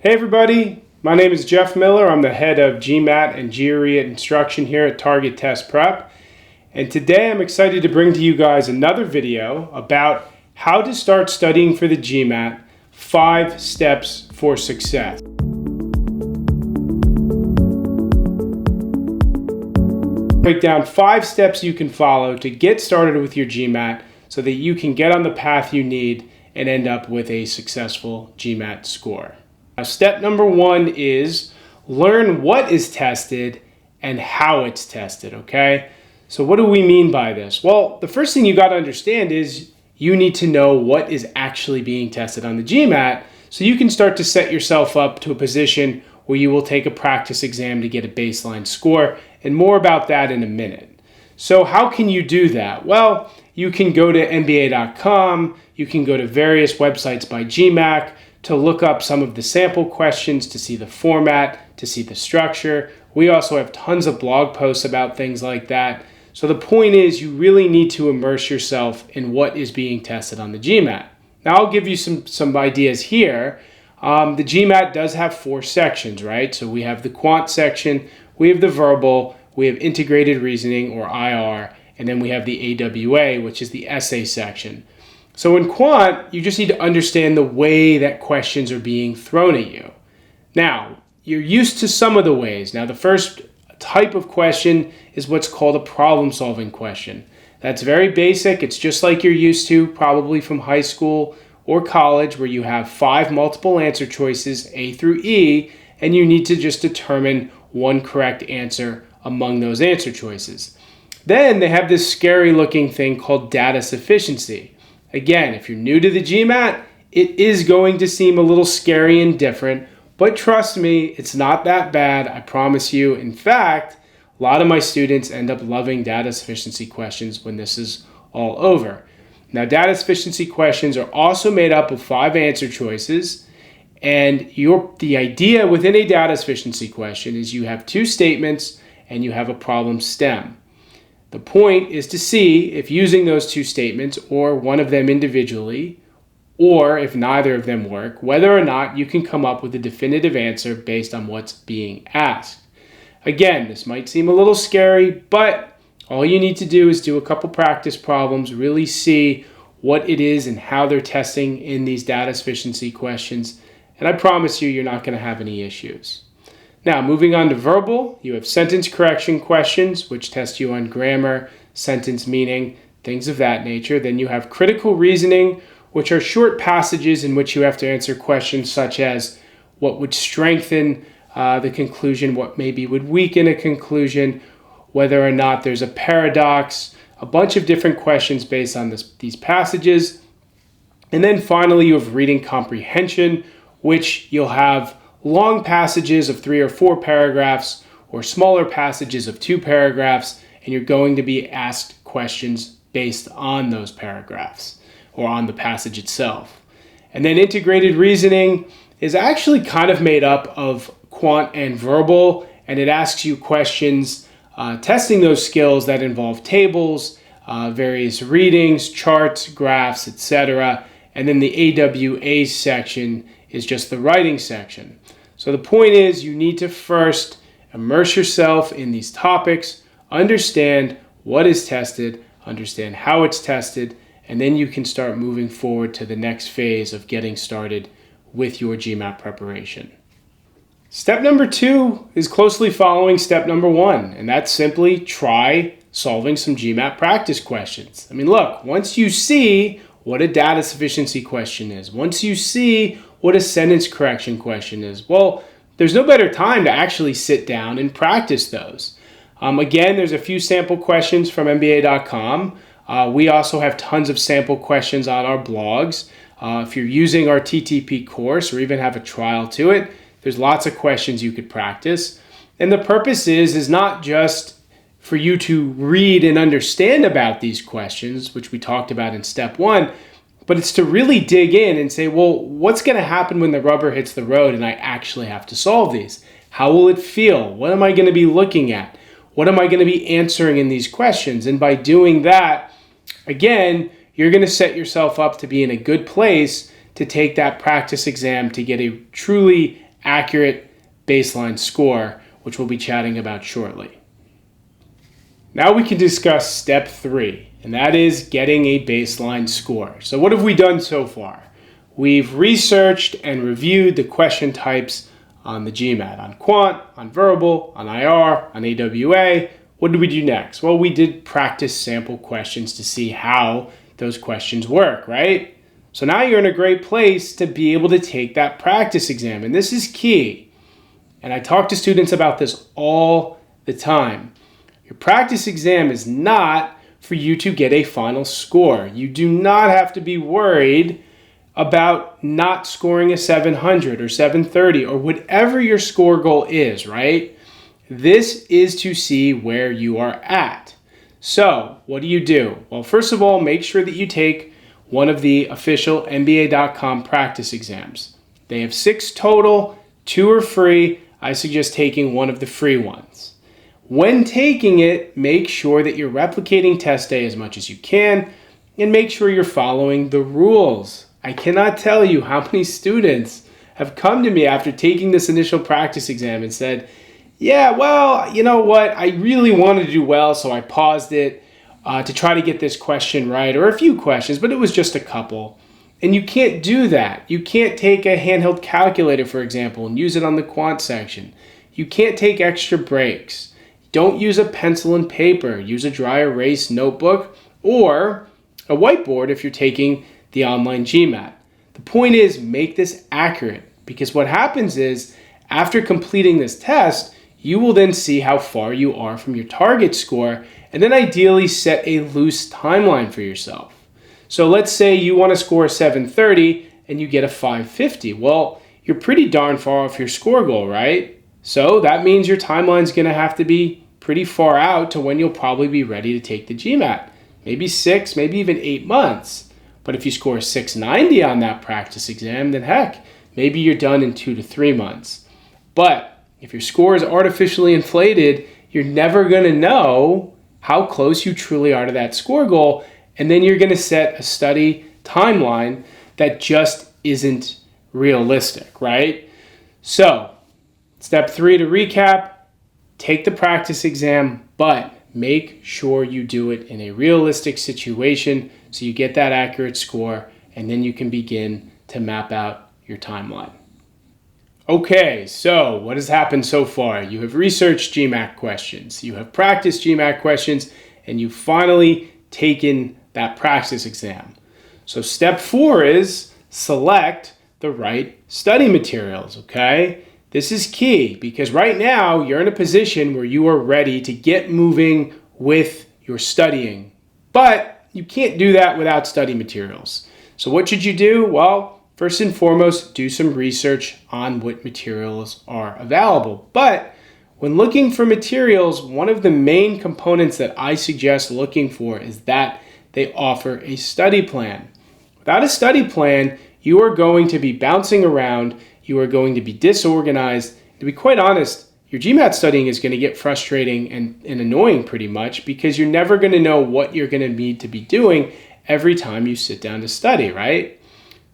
Hey everybody, my name is Jeff Miller. I'm the head of GMAT and GRE instruction here at Target Test Prep. And today I'm excited to bring to you guys another video about how to start studying for the GMAT, 5 steps for success. Break down 5 steps you can follow to get started with your GMAT so that you can get on the path you need and end up with a successful GMAT score. Now, step number 1 is learn what is tested and how it's tested, okay? So what do we mean by this? Well, the first thing you got to understand is you need to know what is actually being tested on the GMAT so you can start to set yourself up to a position where you will take a practice exam to get a baseline score, and more about that in a minute. So how can you do that? Well, you can go to NBA.com, you can go to various websites by GMAT to look up some of the sample questions, to see the format, to see the structure. We also have tons of blog posts about things like that. So the point is you really need to immerse yourself in what is being tested on the GMAT. Now I'll give you some ideas here. The GMAT does have 4 sections, right? So we have the quant section, we have the verbal, we have integrated reasoning or IR, and then we have the AWA, which is the essay section. So in quant, you just need to understand the way that questions are being thrown at you. Now, you're used to some of the ways. Now, the first type of question is what's called a problem-solving question. That's very basic. It's just like you're used to probably from high school or college, where you have 5 multiple answer choices, A through E, and you need to just determine one correct answer among those answer choices. Then they have this scary looking thing called data sufficiency. Again, if you're new to the GMAT, it is going to seem a little scary and different, but trust me, it's not that bad, I promise you. In fact, a lot of my students end up loving data sufficiency questions when this is all over. Now, data sufficiency questions are also made up of 5 answer choices, and the idea within a data sufficiency question is you have 2 statements and you have a problem stem. The point is to see if using those 2 statements or one of them individually, or if neither of them work, whether or not you can come up with a definitive answer based on what's being asked. Again, this might seem a little scary, but all you need to do is do a couple practice problems, really see what it is and how they're testing in these data sufficiency questions, and I promise you're not going to have any issues. Now, moving on to verbal, you have sentence correction questions, which test you on grammar, sentence meaning, things of that nature. Then you have critical reasoning, which are short passages in which you have to answer questions such as what would strengthen the conclusion, what maybe would weaken a conclusion, whether or not there's a paradox, a bunch of different questions based on these passages. And then finally, you have reading comprehension, which you'll have long passages of 3 or 4 paragraphs or smaller passages of 2 paragraphs, and you're going to be asked questions based on those paragraphs or on the passage itself. And then integrated reasoning is actually kind of made up of quant and verbal, and it asks you questions testing those skills that involve tables, various readings, charts, graphs, etc. And then the AWA section is just the writing section. So the point is you need to first immerse yourself in these topics, understand what is tested, understand how it's tested, and then you can start moving forward to the next phase of getting started with your GMAT preparation. Step number 2 is closely following step number 1, and that's simply try solving some GMAT practice questions. I mean, look, once you see what a data sufficiency question is, once you see what a sentence correction question is, well, there's no better time to actually sit down and practice those. Again, there's a few sample questions from NBA.com. We also have tons of sample questions on our blogs. If you're using our TTP course or even have a trial to it, there's lots of questions you could practice. And the purpose is not just for you to read and understand about these questions, which we talked about in step 1, but it's to really dig in and say, well, what's going to happen when the rubber hits the road and I actually have to solve these? How will it feel? What am I going to be looking at? What am I going to be answering in these questions? And by doing that, again, you're going to set yourself up to be in a good place to take that practice exam to get a truly accurate baseline score, which we'll be chatting about shortly. Now we can discuss step 3, and that is getting a baseline score. So what have we done so far? We've researched and reviewed the question types on the GMAT, on Quant, on Verbal, on IR, on AWA. What did we do next? Well, we did practice sample questions to see how those questions work, right? So now you're in a great place to be able to take that practice exam, and this is key. And I talk to students about this all the time. Your practice exam is not for you to get a final score. You do not have to be worried about not scoring a 700 or 730 or whatever your score goal is, right? This is to see where you are at. So what do? Well, first of all, make sure that you take one of the official NBA.com practice exams. They have 6 total, 2 are free. I suggest taking one of the free ones. When taking it, make sure that you're replicating test day as much as you can and make sure you're following the rules. I cannot tell you how many students have come to me after taking this initial practice exam and said, yeah, well, you know what? I really wanted to do well, so I paused it to try to get this question right, or a few questions, but it was just a couple. And you can't do that. You can't take a handheld calculator, for example, and use it on the quant section. You can't take extra breaks. Don't use a pencil and paper. Use a dry erase notebook or a whiteboard if you're taking the online GMAT. The point is, make this accurate, because what happens is after completing this test, you will then see how far you are from your target score and then ideally set a loose timeline for yourself. So let's say you want to score a 730 and you get a 550. Well, you're pretty darn far off your score goal, right? So that means your timeline's going to have to be pretty far out to when you'll probably be ready to take the GMAT. Maybe 6, maybe even 8 months. But if you score a 690 on that practice exam, then heck, maybe you're done in 2 to 3 months. But if your score is artificially inflated, you're never going to know how close you truly are to that score goal. And then you're going to set a study timeline that just isn't realistic, right? So, step 3 to recap, take the practice exam, but make sure you do it in a realistic situation so you get that accurate score, and then you can begin to map out your timeline. Okay, so what has happened so far? You have researched GMAT questions, you have practiced GMAT questions, and you've finally taken that practice exam. So step 4 is select the right study materials, okay? This is key because right now you're in a position where you are ready to get moving with your studying, but you can't do that without study materials. So what should you do? Well, first and foremost, do some research on what materials are available. But when looking for materials, one of the main components that I suggest looking for is that they offer a study plan. Without a study plan, you are going to be bouncing around, you are going to be disorganized. To be quite honest, your GMAT studying is going to get frustrating and annoying pretty much because you're never going to know what you're going to need to be doing every time you sit down to study, right?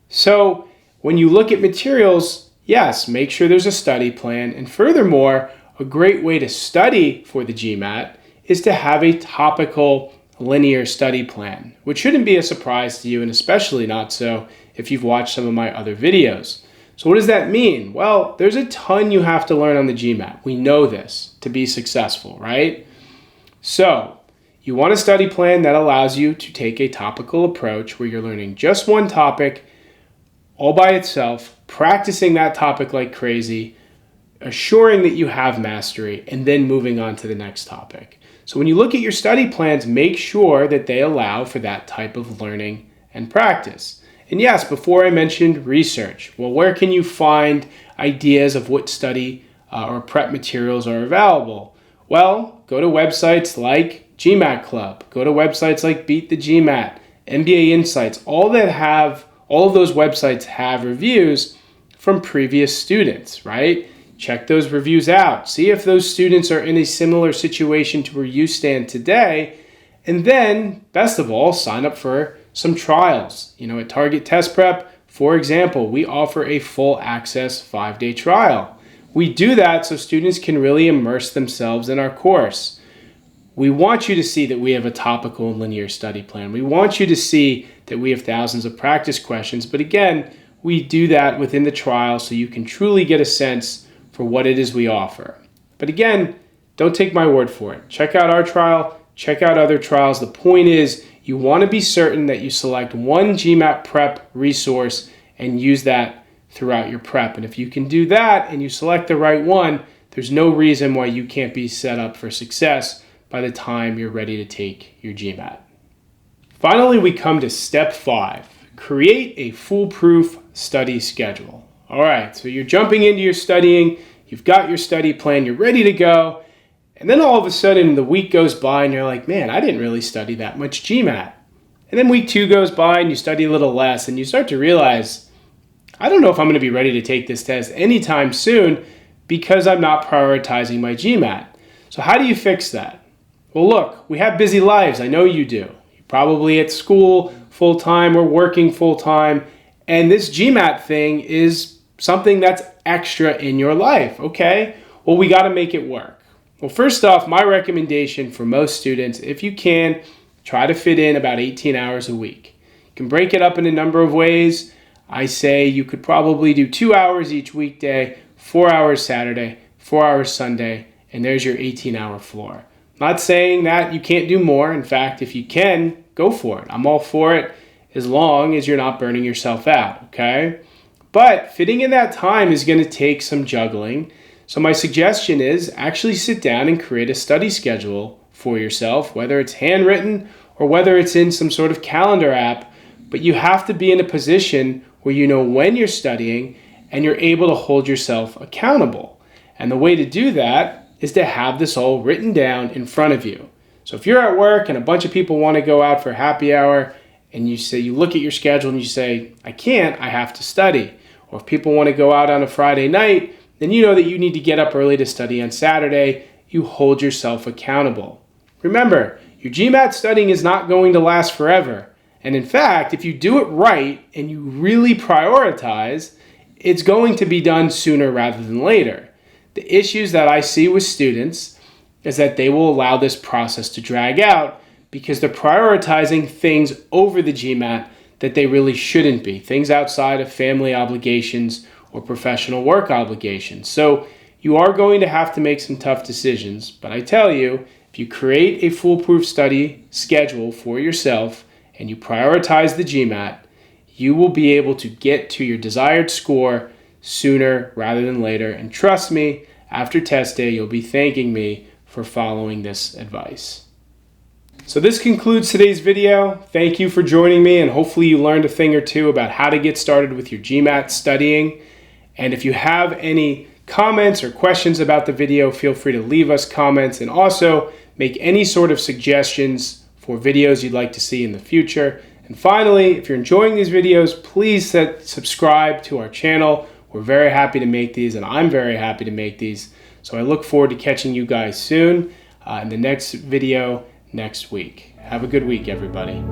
So when you look at materials, yes, make sure there's a study plan. And furthermore, a great way to study for the GMAT is to have a topical linear study plan, which shouldn't be a surprise to you, and especially not so if you've watched some of my other videos. So what does that mean? Well, there's a ton you have to learn on the GMAT. We know this to be successful, right? So you want a study plan that allows you to take a topical approach where you're learning just one topic all by itself, practicing that topic like crazy, assuring that you have mastery, and then moving on to the next topic. So when you look at your study plans, make sure that they allow for that type of learning and practice. And yes, before I mentioned research. Well, where can you find ideas of what study or prep materials are available? Well, go to websites like GMAT Club. Go to websites like Beat the GMAT, NBA Insights. All of those websites have reviews from previous students, right? Check those reviews out. See if those students are in a similar situation to where you stand today. And then, best of all, sign up for some trials. At Target Test Prep, For example, we offer a full access 5-day trial. We do that so students can really immerse themselves in our course. We want you to see that we have a topical and linear study plan. We want you to see that we have thousands of practice questions. But again, we do that within the trial so you can truly get a sense for what it is we offer. But again, don't take my word for it. Check out our trial, check out other trials. The point is you want to be certain that you select one GMAT prep resource and use that throughout your prep. And if you can do that and you select the right one, there's no reason why you can't be set up for success by the time you're ready to take your GMAT. Finally, we come to step 5, create a foolproof study schedule. All right, so you're jumping into your studying, you've got your study plan, you're ready to go, and then all of a sudden the week goes by and you're like, man, I didn't really study that much GMAT. And then week 2 goes by and you study a little less and you start to realize, I don't know if I'm going to be ready to take this test anytime soon because I'm not prioritizing my GMAT. So how do you fix that? Well, look, we have busy lives. I know you do. You're probably at school full-time or working full-time, and this GMAT thing is something that's extra in your life, okay? Well, we got to make it work. Well, first off, my recommendation for most students, if you can, try to fit in about 18 hours a week. You can break it up in a number of ways. I say you could probably do 2 hours each weekday, 4 hours Saturday, 4 hours Sunday, and there's your 18-hour floor. Not saying that you can't do more. In fact, if you can, go for it. I'm all for it as long as you're not burning yourself out, okay? But fitting in that time is going to take some juggling. So my suggestion is actually sit down and create a study schedule for yourself, whether it's handwritten or whether it's in some sort of calendar app. But you have to be in a position where you know when you're studying and you're able to hold yourself accountable. And the way to do that is to have this all written down in front of you. So if you're at work and a bunch of people want to go out for happy hour and you look at your schedule and you say, I can't, I have to study. Or if people want to go out on a Friday night, then you know that you need to get up early to study on Saturday. You hold yourself accountable. Remember, your GMAT studying is not going to last forever. And in fact, if you do it right and you really prioritize, it's going to be done sooner rather than later. The issues that I see with students is that they will allow this process to drag out because they're prioritizing things over the GMAT that they really shouldn't be, things outside of family obligations or professional work obligations. So you are going to have to make some tough decisions, but I tell you, if you create a foolproof study schedule for yourself and you prioritize the GMAT, you will be able to get to your desired score sooner rather than later. And trust me, after test day, you'll be thanking me for following this advice. So this concludes today's video. Thank you for joining me, and hopefully you learned a thing or two about how to get started with your GMAT studying. And if you have any comments or questions about the video, feel free to leave us comments and also make any sort of suggestions for videos you'd like to see in the future. And finally, if you're enjoying these videos, please subscribe to our channel. We're very happy to make these, and I'm very happy to make these. So I look forward to catching you guys soon in the next video next week. Have a good week, everybody.